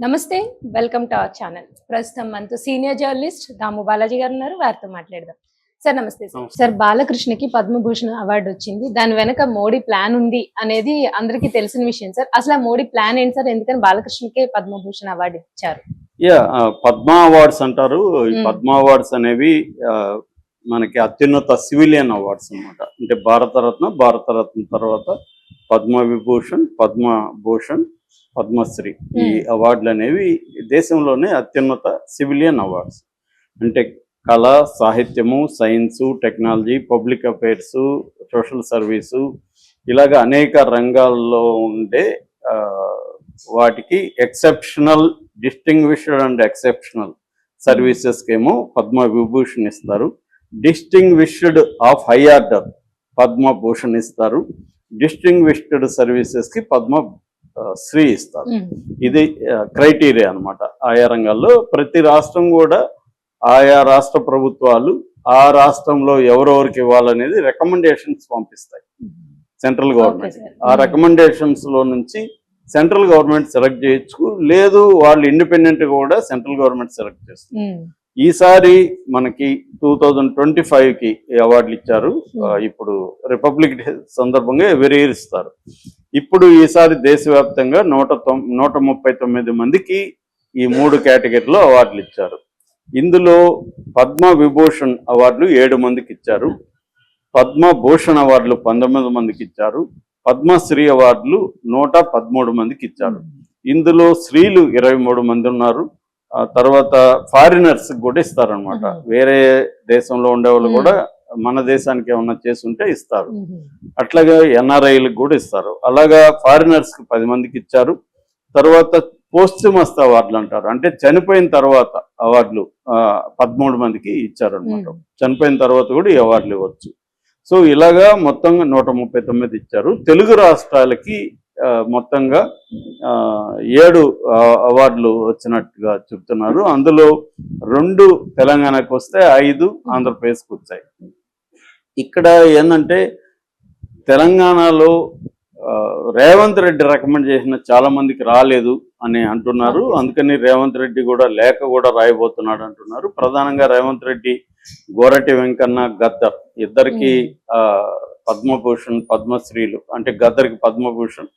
నమస్తే. Welcome to our channel. ప్రస్తుతం మనతో సీనియర్ జర్నలిస్ట్ దాము బాలాజీ గారు ఉన్నారు. వారితో మాట్లాడదాం. సార్ నమస్తే సార్. సార్ బాలకృష్ణకి పద్మభూషణ్ అవార్డు వచ్చింది. దాని వెనక మోడీ ప్లాన్ ఉంది అనేది అందరికీ తెలిసిన విషయం సార్. అసలు ఆ మోడీ ప్లాన్ ఏంటి సార్? ఎందుకని బాలకృష్ణకే పద్మభూషణ్ అవార్డు ఇచ్చారు? పద్మ అవార్డ్స్ అంటారు. ఈ పద్మ అవార్డ్స్ అనేవి మనకి అత్యున్నత సివిలియన్ అవార్డ్స్ అన్నమాట. అంటే భారతరత్న తర్వాత పద్మవిభూషణ్, పద్మభూషణ్, పద్మశ్రీ ఈ అవార్డులు అనేవి దేశంలోనే అత్యున్నత సివిలియన్ అవార్డ్స్. అంటే కళ, సాహిత్యము, science, technology, public affairs, social service ఇలాగ అనేక రంగాల్లో ఉండే వాటికి ఎక్సెప్షనల్, డిస్టింగ్విష్డ్ అండ్ ఎక్సెప్షనల్ సర్వీసెస్కేమో పద్మ విభూషణ్ ఇస్తారు. Distinguished of high order Padma Bhushan ఇస్తారు. డిస్టింగ్విష్డ్ సర్వీసెస్కి పద్మశ్రీ ఇస్తారు. ఇది క్రైటీరియా అనమాట. ఆయా రంగాల్లో ప్రతి రాష్ట్రం కూడా ఆయా రాష్ట్ర ప్రభుత్వాలు ఆ రాష్ట్రంలో ఎవరెవరికి ఇవ్వాలనేది రికమెండేషన్స్ పంపిస్తాయి సెంట్రల్ గవర్నమెంట్. ఆ రికమెండేషన్స్ లో నుంచి సెంట్రల్ గవర్నమెంట్ సెలెక్ట్ చేయొచ్చు, లేదు వాళ్ళు ఇండిపెండెంట్ కూడా సెంట్రల్ గవర్నమెంట్ సెలెక్ట్ చేస్తుంది. ఈసారి మనకి 2025కి అవార్డులు ఇచ్చారు. ఇప్పుడు రిపబ్లిక్ డే సందర్భంగా ఎవరి ఇయర్ ఇస్తారు. ఇప్పుడు ఈసారి దేశవ్యాప్తంగా 139 మందికి ఈ 3 కేటగిరీలో అవార్డులు ఇచ్చారు. ఇందులో పద్మ విభూషణ్ అవార్డులు 7 మందికి ఇచ్చారు. పద్మభూషణ్ అవార్డులు 19 మందికి ఇచ్చారు. పద్మశ్రీ అవార్డులు 113 మందికి ఇచ్చారు. ఇందులో స్త్రీలు 23 మంది ఉన్నారు. తర్వాత ఫారినర్స్ కూడా ఇస్తారనమాట. వేరే దేశంలో ఉండేవాళ్ళు కూడా మన దేశానికి ఏమన్నా చేస్తుంటే ఇస్తారు. అట్లాగే ఎన్ఆర్ఐలకు కూడా ఇస్తారు. అలాగా ఫారినర్స్ కి 10 మందికి ఇచ్చారు. తర్వాత పోస్ట్మస్ అవార్డులు అంటారు, అంటే చనిపోయిన తర్వాత అవార్డులు 13 మందికి ఇచ్చారు అనమాట. చనిపోయిన తర్వాత కూడా ఈ అవార్డులు ఇవ్వచ్చు. సో ఇలాగా మొత్తంగా 139 ఇచ్చారు. తెలుగు రాష్ట్రాలకి మొత్తంగా 7 అవార్డులు వచ్చినట్టుగా చెప్తున్నారు. అందులో 2 తెలంగాణకు వస్తే 5 ఆంధ్రప్రదేశ్కి వచ్చాయి. ఇక్కడ ఏంటంటే తెలంగాణలో రేవంత్ రెడ్డి రికమెండ్ చేసిన చాలా మందికి రాలేదు అని అంటున్నారు. అందుకని రేవంత్ రెడ్డి కూడా లేఖ కూడా రాయబోతున్నాడు అంటున్నారు. ప్రధానంగా రేవంత్ రెడ్డి, గోరటి వెంకన్న, గద్దర్ ఇద్దరికి పద్మభూషణ్, పద్మశ్రీలు, అంటే గద్దర్కి పద్మభూషణ్,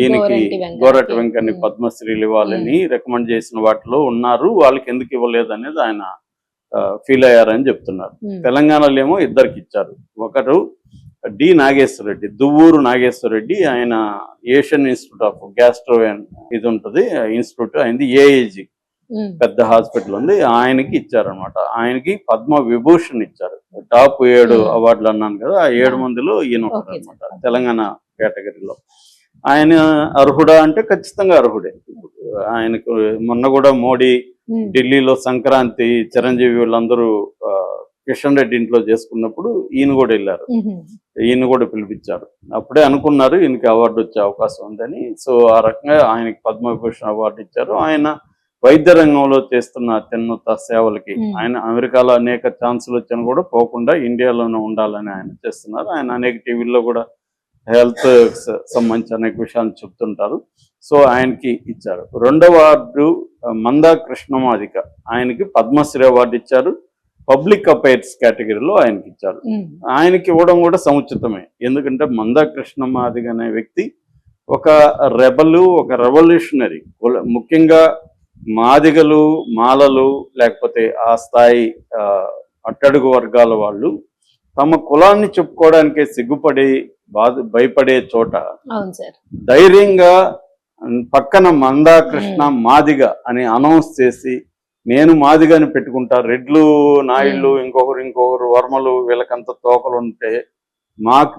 ఈయనకి గోరటి వెంకన్ని పద్మశ్రీలు ఇవ్వాలని రికమెండ్ చేసిన వాటిలో ఉన్నారు. వాళ్ళకి ఎందుకు ఇవ్వలేదు అనేది ఆయన ఫీల్ అయ్యారని చెప్తున్నారు. తెలంగాణలో ఏమో ఇద్దరికి ఇచ్చారు. ఒకరు డి నాగేశ్వర రెడ్డి, దువ్వూరు నాగేశ్వర రెడ్డి. ఆయన ఏషియన్ ఇన్స్టిట్యూట్ ఆఫ్ గ్యాస్ట్రో ఇది ఉంటుంది ఇన్స్టిట్యూట్, ఆయనది ఏఏజీ పెద్ద హాస్పిటల్ ఉంది, ఆయనకి ఇచ్చారనమాట. ఆయనకి పద్మ విభూషణ్ ఇచ్చారు. టాప్ 7 అవార్డులు అన్నాను కదా, ఆ 7 మందిలో ఈయన ఒకరు అనమాట తెలంగాణ కేటగిరీలో. ఆయన అర్హుడా అంటే ఖచ్చితంగా అర్హుడే. ఆయనకు మొన్న కూడా మోడీ ఢిల్లీలో సంక్రాంతి చిరంజీవి వీళ్ళందరూ కిషన్ రెడ్డి ఇంట్లో చేసుకున్నప్పుడు ఈయన కూడా వెళ్ళారు. ఈయన కూడా పిలిపించారు. అప్పుడే అనుకున్నారు ఈయనకి అవార్డు వచ్చే అవకాశం ఉందని. సో ఆ రకంగా ఆయనకి పద్మవిభూషణ్ అవార్డు ఇచ్చారు. ఆయన వైద్య రంగంలో చేస్తున్న అత్యున్నత సేవలకి, ఆయన అమెరికాలో అనేక ఛాన్సులు వచ్చినా కూడా పోకుండా ఇండియాలోనే ఉండాలని ఆయన చేస్తున్నారు. ఆయన అనేక టీవీల్లో కూడా హెల్త్ సంబంధించి అనేక విషయాలు చెప్తుంటారు. సో ఆయనకి ఇచ్చారు. 2వ అవార్డు మందా కృష్ణమాదిక, ఆయనకి పద్మశ్రీ అవార్డు ఇచ్చారు. పబ్లిక్ అఫైర్స్ కేటగిరీలో ఆయనకి ఇచ్చారు. ఆయనకి ఇవ్వడం కూడా సముచితమే. ఎందుకంటే మందా కృష్ణమాదిగ అనే వ్యక్తి ఒక రెబలు, ఒక రెవల్యూషనరీ. ముఖ్యంగా మాదిగలు, మాలలు, లేకపోతే ఆ స్థాయి అట్టడుగు వర్గాల వాళ్ళు తమ కులాన్ని చెప్పుకోవడానికే సిగ్గుపడి భయపడే చోట ధైర్యంగా పక్కన మందా కృష్ణ మాదిగ అని అనౌన్స్ చేసి, నేను మాదిగాని పెట్టుకుంటా, రెడ్లు, నాయుళ్ళు, ఇంకొకరు వర్మలు, వీళ్ళకంత తోకలు ఉంటే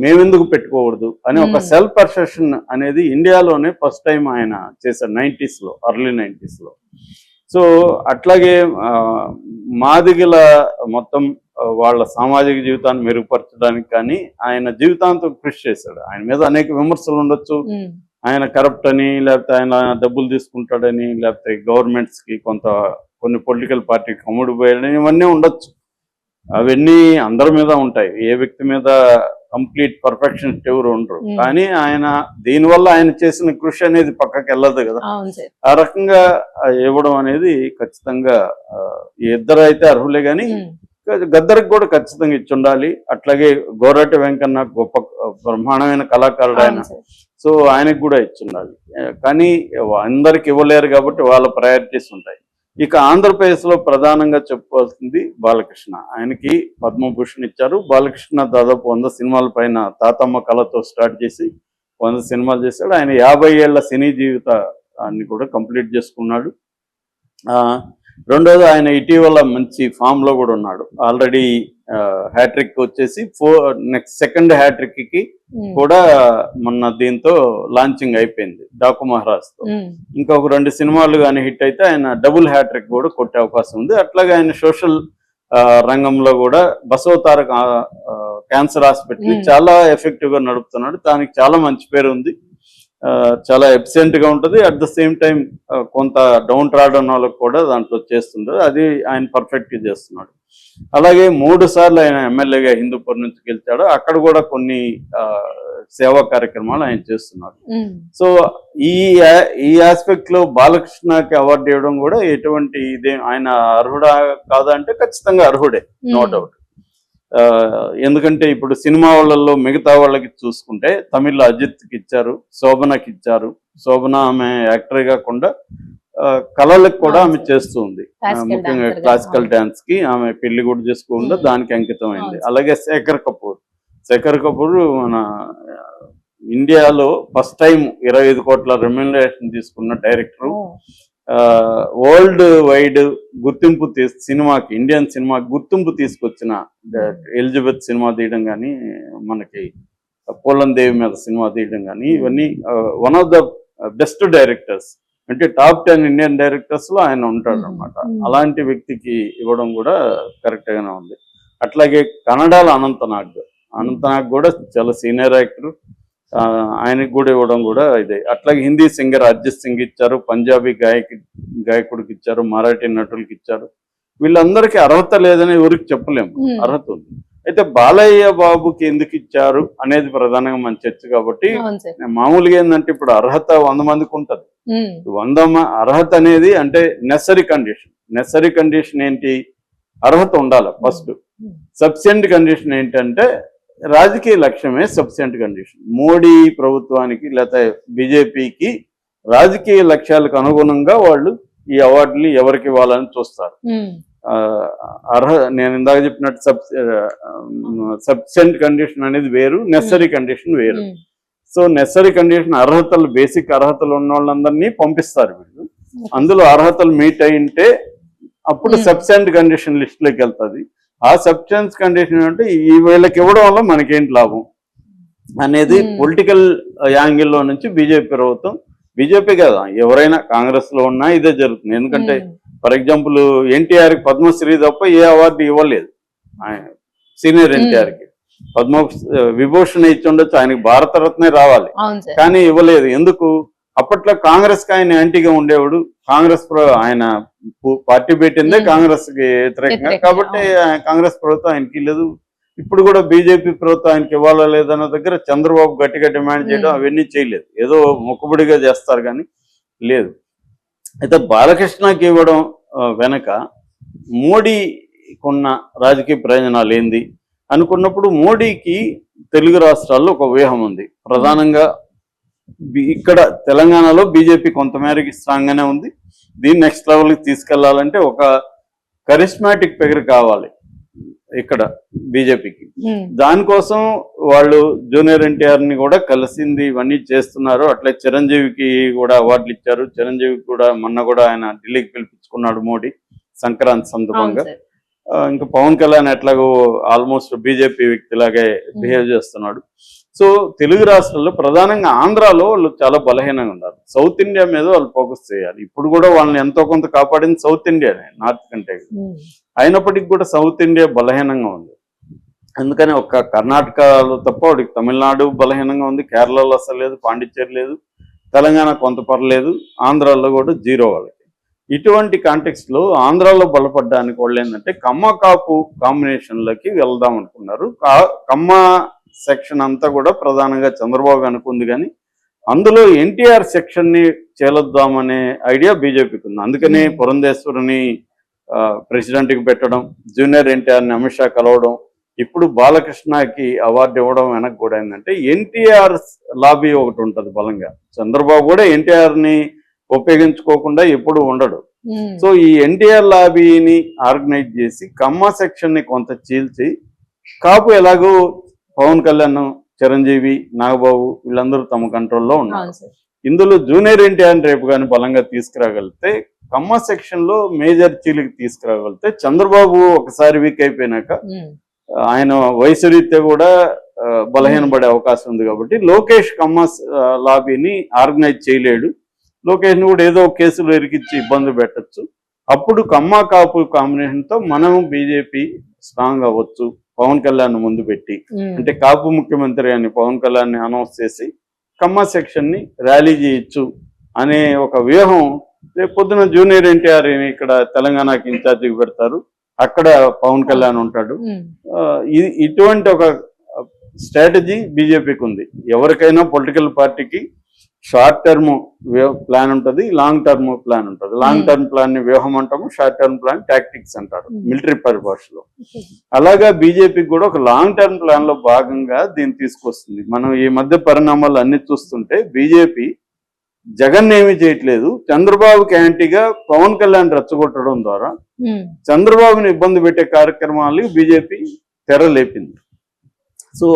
మేమెందుకు పెట్టుకోకూడదు అని ఒక సెల్ఫ్ పర్సెప్షన్ అనేది ఇండియాలోనే ఫస్ట్ టైం ఆయన చేశారు 90sలో, ఎర్లీ 90sలో. సో అట్లాగే మాదిగల మొత్తం వాళ్ళ సామాజిక జీవితాన్ని మెరుగుపరచడానికి కానీ ఆయన జీవితాంతం కృషి చేశాడు. ఆయన మీద అనేక విమర్శలు ఉండొచ్చు, ఆయన కరప్ట్ అని, లేకపోతే ఆయన డబ్బులు తీసుకుంటాడని, లేకపోతే గవర్నమెంట్స్కి కొన్ని పొలిటికల్ పార్టీకి అమ్ముడు పోయాడని, ఇవన్నీ ఉండొచ్చు. అవన్నీ అందరి మీద ఉంటాయి. ఏ వ్యక్తి మీద కంప్లీట్ పర్ఫెక్షనిస్ట్ ఎవరు ఉండరు. కానీ ఆయన దీనివల్ల ఆయన చేసిన కృషి అనేది పక్కకి వెళ్ళదు కదా. ఆ రకంగా ఇవ్వడం అనేది ఖచ్చితంగా ఇద్దరు అయితే అర్హులే, కానీ గద్దరికి కూడా ఖచ్చితంగా ఇచ్చి ఉండాలి. అట్లాగే గోరటి వెంకన్న గొప్ప బ్రహ్మాండమైన కళాకారుడు ఆయన, సో ఆయనకు కూడా ఇచ్చి ఉండాలి. కానీ అందరికి ఇవ్వలేరు కాబట్టి వాళ్ళ ప్రయారిటీస్ ఉంటాయి. ఇక ఆంధ్రప్రదేశ్లో ప్రధానంగా చెప్పుకోవాల్సింది బాలకృష్ణ. ఆయనకి పద్మభూషణ్ ఇచ్చారు. బాలకృష్ణ దాదాపు 100 సినిమాల పైన తాతమ్మ కళతో స్టార్ట్ చేసి 100 సినిమాలు చేశాడు. ఆయన 50 ఏళ్ల సినీ జీవితాన్ని కూడా కంప్లీట్ చేసుకున్నాడు. రెండోది, ఆయన ఇటీవల మంచి ఫామ్ లో కూడా ఉన్నాడు. ఆల్రెడీ హ్యాట్రిక్ వచ్చేసి నెక్స్ట్ సెకండ్ హ్యాట్రిక్ కి కూడా మొన్న దీంతో లాంచింగ్ అయిపోయింది డాకు మహారాజ్ తో. ఇంకొక 2 సినిమాలు కానీ హిట్ అయితే ఆయన డబుల్ హ్యాట్రిక్ కూడా కొట్టే అవకాశం ఉంది. అట్లాగే ఆయన సోషల్ రంగంలో కూడా బసవతారక క్యాన్సర్ హాస్పిటల్ చాలా ఎఫెక్టివ్ గా నడుపుతున్నాడు. దానికి చాలా మంచి పేరు ఉంది. చాలా ఎఫిషియెంట్ గా ఉంటుంది. అట్ ద సేమ్ టైం కొంత డౌన్ ట్రాడన్ వాళ్ళకు కూడా దాంట్లో చేస్తుంటారు. అది ఆయన పర్ఫెక్ట్ గా చేస్తున్నాడు. అలాగే 3 సార్లు ఆయన ఎమ్మెల్యేగా హిందూపూర్ నుంచి గెలిచాడు. అక్కడ కూడా కొన్ని సేవా కార్యక్రమాలు ఆయన చేస్తున్నారు. సో ఈ ఆస్పెక్ట్ లో బాలకృష్ణకి అవార్డు ఇవ్వడం కూడా ఎటువంటి ఇదే, ఆయన అర్హుడా కాదా అంటే ఖచ్చితంగా అర్హుడే, నో డౌట్. ఎందుకంటే ఇప్పుడు సినిమా వాళ్ళల్లో మిగతా వాళ్ళకి చూసుకుంటే తమిళ్లో అజిత్కి ఇచ్చారు, శోభనకి ఇచ్చారు. శోభన ఆమె యాక్టర్ కాకుండా కళలకు కూడా ఆమె చేస్తూ ఉంది. ముఖ్యంగా క్లాసికల్ డాన్స్ కి ఆమె పెళ్లి కూడా చేసుకోకుండా దానికి అంకితం అయింది. అలాగే శేఖర్ కపూర్ మన ఇండియాలో ఫస్ట్ టైం 25 కోట్ల రెమ్యునరేషన్ తీసుకున్న డైరెక్టర్. వరల్డ్ వైడ్ గుర్తింపు సినిమాకి, ఇండియన్ సినిమాకి గుర్తింపు తీసుకొచ్చిన ఎలిజబెత్ సినిమా తీయడం కానీ, మనకి పోలం దేవి మీద సినిమా తీయడం కానీ, ఇవన్నీ one of the best directors, అంటే టాప్ 10 ఇండియన్ డైరెక్టర్స్ లో ఆయన ఉంటాడు అనమాట. అలాంటి వ్యక్తికి ఇవ్వడం కూడా కరెక్ట్ గానే ఉంది. అట్లాగే కన్నడలో అనంతనాగ్ కూడా చాలా సీనియర్ యాక్టర్, ఆయనకి కూడా ఇవ్వడం కూడా ఇదే. అట్లాగే హిందీ సింగర్ అర్జిత్ సింగ్ ఇచ్చారు, పంజాబీ గాయకుడికి ఇచ్చారు, మరాఠీ నటులకి ఇచ్చారు. వీళ్ళందరికీ అర్హత లేదని ఎవరికి చెప్పలేము, అర్హత ఉంది. అయితే బాలయ్య బాబుకి ఎందుకు ఇచ్చారు అనేది ప్రధానంగా మన చర్చ కాబట్టి, మామూలుగా ఏంటంటే ఇప్పుడు అర్హత 100 మందికి ఉంటది. 100 అర్హత అనేది అంటే నెసరీ కండిషన్ ఏంటి? అర్హత ఉండాలి ఫస్ట్. సబ్సిడెంట్ కండిషన్ ఏంటంటే రాజకీయ లక్ష్యమే సబ్సిడెంట్ కండిషన్. మోడీ ప్రభుత్వానికి లేకపోతే బీజేపీకి రాజకీయ లక్ష్యాలకు అనుగుణంగా వాళ్ళు ఈ అవార్డులు ఎవరికి ఇవ్వాలని చూస్తారు. నేను ఇందాక చెప్పినట్టు సబ్సిడెంట్ కండిషన్ అనేది వేరు, నెసరీ కండిషన్ వేరు. సో నెసరీ కండిషన్ అర్హతలు, బేసిక్ అర్హతలు ఉన్న వాళ్ళందరినీ పంపిస్తారు వీళ్ళు. అందులో అర్హతలు మీట్ అయింటే అప్పుడు సబ్సిడెంట్ కండిషన్ లిస్ట్ లోకి వెళ్తుంది. ఆ సబ్సిడెంట్ కండిషన్ అంటే ఈ వీళ్ళకి ఇవ్వడం వల్ల మనకేంటి లాభం అనేది పొలిటికల్ యాంగిల్లో నుంచి బీజేపీ కదా, ఎవరైనా కాంగ్రెస్ లో ఉన్నా ఇదే జరుగుతుంది. ఎందుకంటే ఫర్ ఎగ్జాంపుల్ ఎన్టీఆర్ కి పద్మశ్రీ తప్ప ఏ అవార్డు ఇవ్వలేదు. సీనియర్ ఎన్టీఆర్ కి విభూషణ్ ఇచ్చి ఉండొచ్చు, ఆయనకి భారతరత్నే రావాలి, కానీ ఇవ్వలేదు. ఎందుకు? అప్పట్లో కాంగ్రెస్ కి ఆయన యాంటీగా ఉండేవాడు. ఆయన పార్టీ పెట్టిందే కాంగ్రెస్ కి వ్యతిరేకంగా, కాబట్టి కాంగ్రెస్ ప్రభుత్వం ఆయనకి లేదు. ఇప్పుడు కూడా బీజేపీ ప్రభుత్వం ఆయనకి ఇవ్వాలా లేదన్న దగ్గర చంద్రబాబు గట్టిగా డిమాండ్ చేయడం అవన్నీ చేయలేదు. ఏదో మొక్కుబడిగా చేస్తారు కానీ లేదు. అయితే బాలకృష్ణకి ఇవ్వడం వెనక మోడీకున్న రాజకీయ ప్రయోజనాలు ఏంది అనుకున్నప్పుడు, మోడీకి తెలుగు రాష్ట్రాల్లో ఒక వ్యూహం ఉంది. ప్రధానంగా ఇక్కడ తెలంగాణలో బీజేపీ కొంతమేరకి స్ట్రాంగ్ గానే ఉంది. దీన్ని నెక్స్ట్ లెవెల్కి తీసుకెళ్లాలంటే ఒక కరిస్మాటిక్ ఫిగర్ కావాలి ఇక్కడ బీజేపీకి. దానికోసం వాళ్ళు జూనియర్ ఎన్టీఆర్ ని కూడా కలిసింది, ఇవన్నీ చేస్తున్నారు. అట్లే చిరంజీవికి కూడా అవార్డులు ఇచ్చారు. చిరంజీవికి కూడా మొన్న కూడా ఆయన ఢిల్లీకి పిలిపించుకున్నాడు మోడీ సంక్రాంతి సందర్భంగా. ఇంకా పవన్ కళ్యాణ్ ఎట్లాగో ఆల్మోస్ట్ బీజేపీ వ్యక్తిలాగే బిహేవ్ చేస్తున్నాడు. సో తెలుగు రాష్ట్రాల్లో ప్రధానంగా ఆంధ్రాలో వాళ్ళు చాలా బలహీనంగా ఉన్నారు. సౌత్ ఇండియా మీద వాళ్ళు ఫోకస్ చేయాలి. ఇప్పుడు కూడా వాళ్ళని ఎంతో కొంత కాపాడింది సౌత్ ఇండియానే, నార్త్ కంటే. అయినప్పటికీ కూడా సౌత్ ఇండియా బలహీనంగా ఉంది. అందుకని ఒక్క కర్ణాటకలో తప్ప వాడికి తమిళనాడు బలహీనంగా ఉంది, కేరళలో అసలు లేదు, పాండిచ్చేరి లేదు, తెలంగాణ కొంత పర్లేదు, ఆంధ్రాలో కూడా జీరో వాళ్ళకి. ఇటువంటి కాంటెక్స్ట్ లో ఆంధ్రాలో బలపడడానికి వాళ్ళు ఏంటంటే కమ్మ కాపు కాంబినేషన్లకి వెళ్దాం అనుకున్నారు. కమ్మ సెక్షన్ అంతా కూడా ప్రధానంగా చంద్రబాబు అనుకుంది, కానీ అందులో ఎన్టీఆర్ సెక్షన్ ని చేలొద్దామనే ఐడియా బీజేపీకి ఉంది. అందుకని పురంధేశ్వరిని ప్రెసిడెంట్ కి పెట్టడం, జూనియర్ ఎన్టీఆర్ ని అమిత్ షా కలవడం, ఇప్పుడు బాలకృష్ణకి అవార్డు ఇవ్వడం వెనక్కి కూడా ఏంటంటే ఎన్టీఆర్ లాబీ ఒకటి ఉంటుంది బలంగా. చంద్రబాబు కూడా ఎన్టీఆర్ ని ఉపయోగించుకోకుండా ఎప్పుడు ఉండడు. సో ఈ ఎన్టీఆర్ లాబీని ఆర్గనైజ్ చేసి కమ్మ సెక్షన్ ని కొంత చీల్చి, కాపు ఎలాగో పవన్ కళ్యాణ్, చిరంజీవి, నాగబాబు వీళ్ళందరూ తమ కంట్రోల్లో ఉన్నారు. ఇందులో జూనియర్ ఎన్టీఆర్ రేపు కానీ బలంగా తీసుకురాగలిగితే, కమ్మ సెక్షన్ లో మేజర్ చీలికి తీసుకురాగలిగితే, చంద్రబాబు ఒకసారి వీక్ అయిపోయినాక ఆయన వయసు రీత్యా కూడా బలహీనపడే అవకాశం ఉంది. కాబట్టి లోకేష్ కమ్మ లాబీని ఆర్గనైజ్ చేయలేడు. లోకేష్ ని కూడా ఏదో కేసులు ఇరికిచ్చి ఇబ్బంది పెట్టచ్చు. అప్పుడు కమ్మ కాపు కాంబినేషన్ తో మనం బీజేపీ స్ట్రాంగ్ అవ్వచ్చు. పవన్ కళ్యాణ్ ముందు పెట్టి, అంటే కాపు ముఖ్యమంత్రి అని పవన్ కళ్యాణ్ ని అనౌన్స్ చేసి కమ్మ సెక్షన్ ని ర్యాలీ చేయొచ్చు అనే ఒక వ్యూహం. రేపు పొద్దున జూనియర్ ఎన్టీఆర్ ఇక్కడ తెలంగాణకి ఇన్ఛార్జికి పెడతారు, అక్కడ పవన్ కళ్యాణ్ ఉంటాడు. ఇటువంటి ఒక స్ట్రాటజీ బీజేపీకి ఉంది. ఎవరికైనా పొలిటికల్ పార్టీకి షార్ట్ టర్మ్ ప్లాన్ ఉంటుంది, లాంగ్ టర్మ్ ప్లాన్ ఉంటుంది. లాంగ్ టర్మ్ ప్లాన్ ని వ్యూహం అంటాము, షార్ట్ టర్మ్ ప్లాన్ టాక్టిక్స్ అంటారు మిలిటరీ పరిభాషలో. అలాగా బీజేపీకి కూడా ఒక లాంగ్ టర్మ్ ప్లాన్ లో భాగంగా దీన్ని తీసుకొస్తుంది. మనం ఈ మధ్య పరిణామాలు అన్ని చూస్తుంటే బీజేపీ జగన్ ఏమీ చేయట్లేదు, చంద్రబాబుకి యాంటీగా పవన్ కళ్యాణ్ రెచ్చగొట్టడం ద్వారా చంద్రబాబుని ఇబ్బంది పెట్టే కార్యక్రమాలు బీజేపీ తెరలేపింది. సో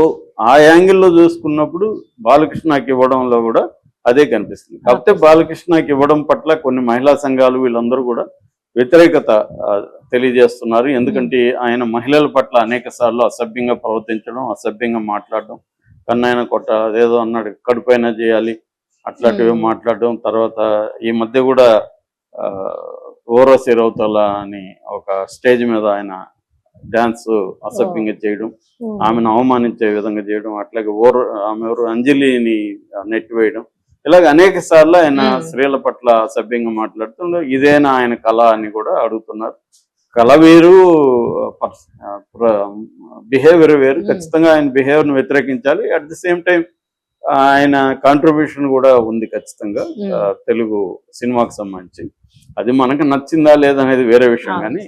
ఆ యాంగిల్లో చూసుకున్నప్పుడు బాలకృష్ణకి ఇవ్వడంలో కూడా అదే కనిపిస్తుంది. కాకపోతే బాలకృష్ణకి ఇవ్వడం పట్ల కొన్ని మహిళా సంఘాలు వీళ్ళందరూ కూడా వ్యతిరేకత తెలియజేస్తున్నారు. ఎందుకంటే ఆయన మహిళల పట్ల అనేక సార్లు అసభ్యంగా ప్రవర్తించడం, అసభ్యంగా మాట్లాడడం, కన్నాయన కొట్ట అదేదో అన్నాడు, కడుపైనా చేయాలి అట్లాంటివి మాట్లాడడం. తర్వాత ఈ మధ్య కూడా ఓరసి రౌతల అని ఒక స్టేజ్ మీద ఆయన డాన్స్ అసభ్యంగా చేయడం, ఆమెను అవమానించే విధంగా చేయడం, అట్లాగే ఆమె ఎవరు అంజలిని నెట్టివేయడం, ఇలాగ అనేక సార్లు ఆయన స్త్రీల పట్ల అసభ్యంగా మాట్లాడుతూ ఇదేనా ఆయన కళ అని కూడా అడుగుతున్నారు. కళ వేరు, బిహేవియర్ వేరు. ఖచ్చితంగా ఆయన బిహేవియర్ ను వ్యతిరేకించాలి. అట్ ది సేమ్ టైం ఆయన కాంట్రిబ్యూషన్ కూడా ఉంది ఖచ్చితంగా తెలుగు సినిమాకి సంబంధించి. అది మనకు నచ్చిందా లేదా అనేది వేరే విషయం, కానీ